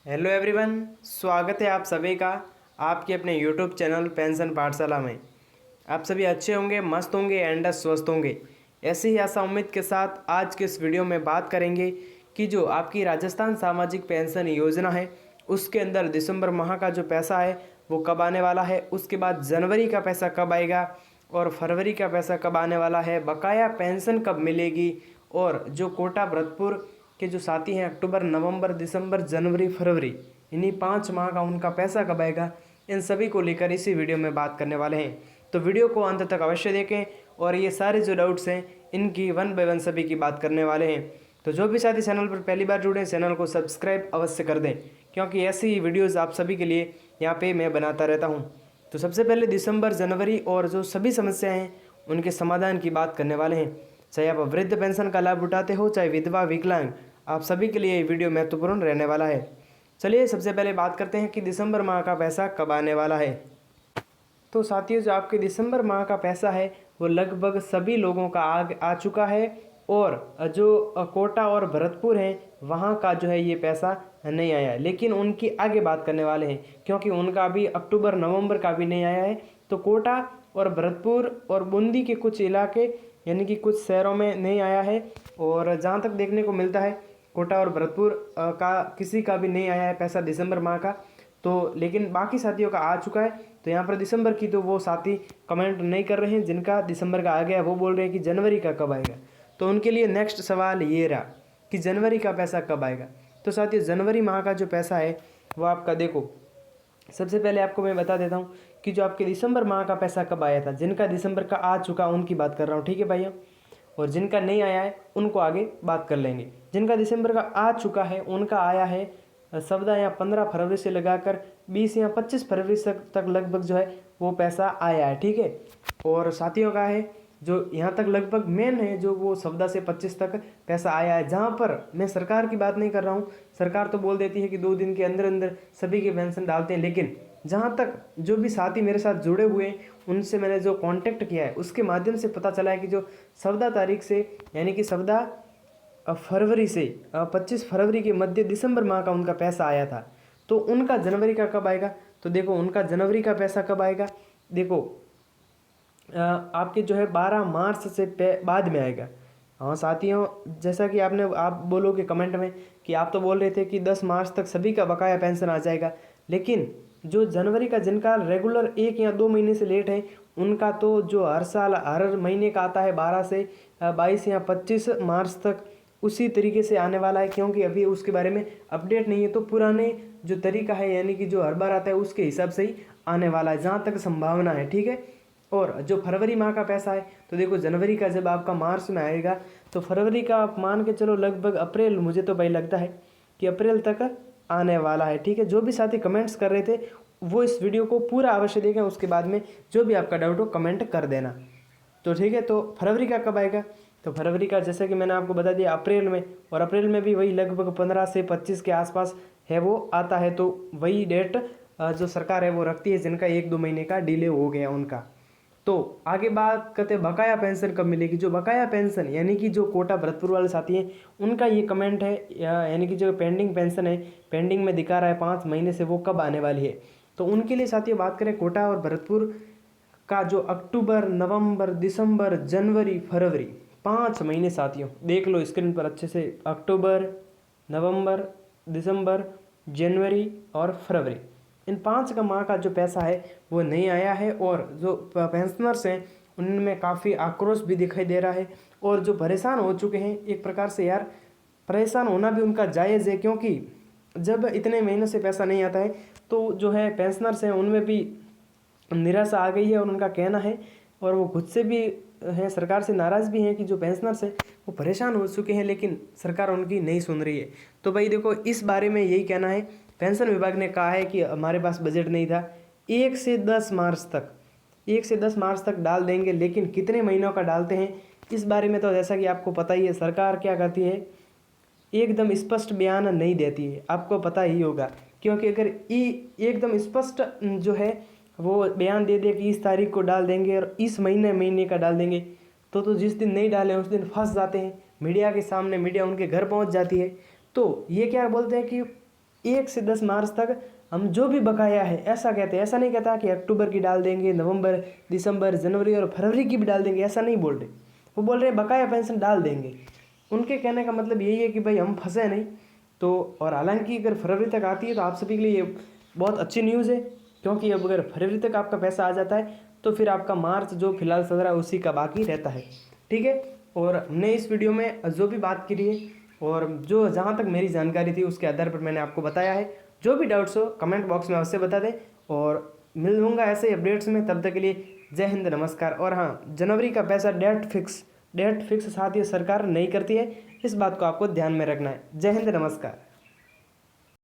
Hello everyone, स्वागत है आप सभी का आपके अपने यूट्यूब चैनल पेंशन पाठशाला में। आप सभी अच्छे होंगे, मस्त होंगे एंड स्वस्थ होंगे। ऐसी ही आशा उम्मीद के साथ आज के इस वीडियो में बात करेंगे कि जो आपकी राजस्थान सामाजिक पेंशन योजना है उसके अंदर दिसंबर माह का जो पैसा है वो कब आने वाला है, उसके बाद जनवरी का पैसा कब आएगा और फरवरी का पैसा कब आने वाला है, बकाया पेंशन कब मिलेगी और जो कोटा भरतपुर के जो साथी हैं अक्टूबर, नवंबर, दिसंबर, जनवरी, फरवरी इन्हीं 5 माह का उनका पैसा कब आएगा, इन सभी को लेकर इसी वीडियो में बात करने वाले हैं। तो वीडियो को अंत तक अवश्य देखें और ये सारे जो डाउट्स हैं इनकी वन बाय वन सभी की बात करने वाले हैं। तो जो भी साथी चैनल पर पहली बार जुड़े चैनल को सब्सक्राइब अवश्य कर दें, क्योंकि ऐसी ही वीडियोज़ आप सभी के लिए यहाँ पर मैं बनाता रहता हूँ। तो सबसे पहले दिसंबर, जनवरी और जो सभी समस्याएँ हैं उनके समाधान की बात करने वाले हैं। चाहे आप वृद्ध पेंशन का लाभ उठाते हो, चाहे विधवा, विकलांग, आप सभी के लिए ये वीडियो महत्वपूर्ण रहने वाला है। चलिए सबसे पहले बात करते हैं कि दिसंबर माह का पैसा कब आने वाला है। तो साथियों, जो आपके दिसंबर माह का पैसा है वो लगभग सभी लोगों का आ चुका है और जो कोटा और भरतपुर हैं वहाँ का जो है ये पैसा नहीं आया है, लेकिन उनकी आगे बात करने वाले हैं क्योंकि उनका भी अक्टूबर, नवंबर का भी नहीं आया है। तो कोटा और भरतपुर और बूंदी के कुछ इलाके यानी कि कुछ शहरों में नहीं आया है और जहाँ तक देखने को मिलता है कोटा और भरतपुर का किसी का भी नहीं आया है पैसा दिसंबर माह का। तो लेकिन बाकी साथियों का आ चुका है। तो यहाँ पर दिसंबर की तो वो साथी कमेंट नहीं कर रहे हैं, जिनका दिसंबर का आ गया वो बोल रहे हैं कि जनवरी का कब आएगा। तो उनके लिए नेक्स्ट सवाल ये रहा कि जनवरी का पैसा कब आएगा। तो साथियों, जनवरी माह का जो पैसा है वो आपका देखो, सबसे पहले आपको मैं बता देता हूँ कि जो आपके दिसंबर माह का पैसा कब आया था। जिनका दिसंबर का आ चुका उनकी बात कर रहा हूँ, ठीक है भाइयों, और जिनका नहीं आया है उनको आगे बात कर लेंगे। जिनका दिसंबर का आ चुका है उनका आया है सवदा या 15 फरवरी से लगाकर 20 या 25 फरवरी तक लगभग जो है वो पैसा आया है, ठीक है। और साथियों का है जो यहाँ तक लगभग मेन है जो वो सवदा से 25 तक पैसा आया है। जहाँ पर मैं सरकार की बात नहीं कर रहा हूँ, सरकार तो बोल देती है कि 2 दिन के अंदर अंदर सभी के पेंशन डालते हैं, लेकिन जहाँ तक जो भी साथी मेरे साथ जुड़े हुए हैं उनसे मैंने जो कांटेक्ट किया है उसके माध्यम से पता चला है कि जो सवदा तारीख से यानी कि सवदा फरवरी से 25 फरवरी के मध्य दिसंबर माह का उनका पैसा आया था। तो उनका जनवरी का कब आएगा, तो देखो उनका जनवरी का पैसा कब आएगा, देखो आपके जो है 12 मार्च से बाद में आएगा। हाँ साथियों, जैसा कि आप बोलोगे कमेंट में कि आप तो बोल रहे थे कि 10 मार्च तक सभी का बकाया पेंशन आ जाएगा, लेकिन जो जनवरी का जिनका रेगुलर 1 या 2 महीने से लेट है उनका तो जो हर साल हर महीने का आता है 12 से 22 या 25 मार्च तक उसी तरीके से आने वाला है, क्योंकि अभी उसके बारे में अपडेट नहीं है। तो पुराने जो तरीका है यानी कि जो हर बार आता है उसके हिसाब से ही आने वाला है जहाँ तक संभावना है, ठीक है। और जो फरवरी माह का पैसा है तो देखो जनवरी का जब आपका मार्च में आएगा तो फरवरी का आप मान के चलो लगभग अप्रैल, मुझे तो भाई लगता है कि अप्रैल तक आने वाला है, ठीक है। जो भी साथी कमेंट्स कर रहे थे वो इस वीडियो को पूरा अवश्य देखें, उसके बाद में जो भी आपका डाउट हो कमेंट कर देना, तो ठीक है। तो फरवरी का कब आएगा, तो फरवरी का जैसे कि मैंने आपको बता दिया अप्रैल में, और अप्रैल में भी वही लगभग 15 से 25 के आसपास है वो आता है। तो वही डेट जो सरकार है वो रखती है जिनका 1-2 महीने का डिले हो गया उनका। तो आगे बात करते हैं बकाया पेंशन कब मिलेगी। जो बकाया पेंशन यानी कि जो कोटा भरतपुर वाले साथी हैं उनका ये कमेंट है यानी कि जो पेंडिंग पेंशन है, पेंडिंग में दिखा रहा है 5 महीने से, वो कब आने वाली है। तो उनके लिए साथियों बात करें कोटा और भरतपुर का जो अक्टूबर, नवंबर, दिसंबर, जनवरी, फरवरी 5 महीने साथियों देख लो स्क्रीन पर अच्छे से, अक्टूबर, नवंबर, दिसंबर, जनवरी और फरवरी, इन 5 का माह का जो पैसा है वो नहीं आया है। और जो पेंशनर्स हैं उनमें काफ़ी आक्रोश भी दिखाई दे रहा है और जो परेशान हो चुके हैं एक प्रकार से, यार परेशान होना भी उनका जायज़ है, क्योंकि जब इतने महीनों से पैसा नहीं आता है तो जो है पेंशनर्स हैं उनमें भी निराशा आ गई है और उनका कहना है, और वो खुद से भी हैं, सरकार से नाराज़ भी हैं कि जो पेंशनर्स हैं वो परेशान हो चुके हैं, लेकिन सरकार उनकी नहीं सुन रही है। तो भाई देखो इस बारे में यही कहना है, पेंशन विभाग ने कहा है कि हमारे पास बजट नहीं था, 1 से 10 मार्च तक 1 से 10 मार्च तक डाल देंगे, लेकिन कितने महीनों का डालते हैं इस बारे में तो जैसा कि आपको पता ही है सरकार क्या करती है, एकदम स्पष्ट बयान नहीं देती है, आपको पता ही होगा। क्योंकि अगर एकदम स्पष्ट जो है वो बयान दे दे कि इस तारीख को डाल देंगे और इस महीने का डाल देंगे, तो जिस दिन नहीं डालें उस दिन फंस जाते हैं मीडिया के सामने, मीडिया उनके घर पहुंच जाती है। तो ये क्या बोलते हैं कि 1 से 10 मार्च तक हम जो भी बकाया है, ऐसा कहते हैं, ऐसा नहीं कहता कि अक्टूबर की डाल देंगे, नवंबर, दिसंबर, जनवरी और फरवरी की भी डाल देंगे, ऐसा नहीं बोल रहे। वो बोल रहे हैं बकाया पेंशन डाल देंगे। उनके कहने का मतलब यही है कि भाई हम फंसे नहीं। तो और हालांकि अगर फरवरी तक आती है तो आप सभी के लिए ये बहुत अच्छी न्यूज़ है, क्योंकि अब अगर फरवरी तक आपका पैसा आ जाता है तो फिर आपका मार्च जो फिलहाल चल रहा है उसी का बाकी रहता है। ठीक है। और हमने इस वीडियो में जो भी बात करी है और जो जहाँ तक मेरी जानकारी थी उसके आधार पर मैंने आपको बताया है। जो भी डाउट्स हो कमेंट बॉक्स में अवश्य बता दें और मिल लूँगा ऐसे अपडेट्स में। तब तक के लिए जय हिंद, नमस्कार। और हाँ, जनवरी का पैसा डेट फिक्स साथ ही सरकार नहीं करती है, इस बात को आपको ध्यान में रखना है। जय हिंद, नमस्कार।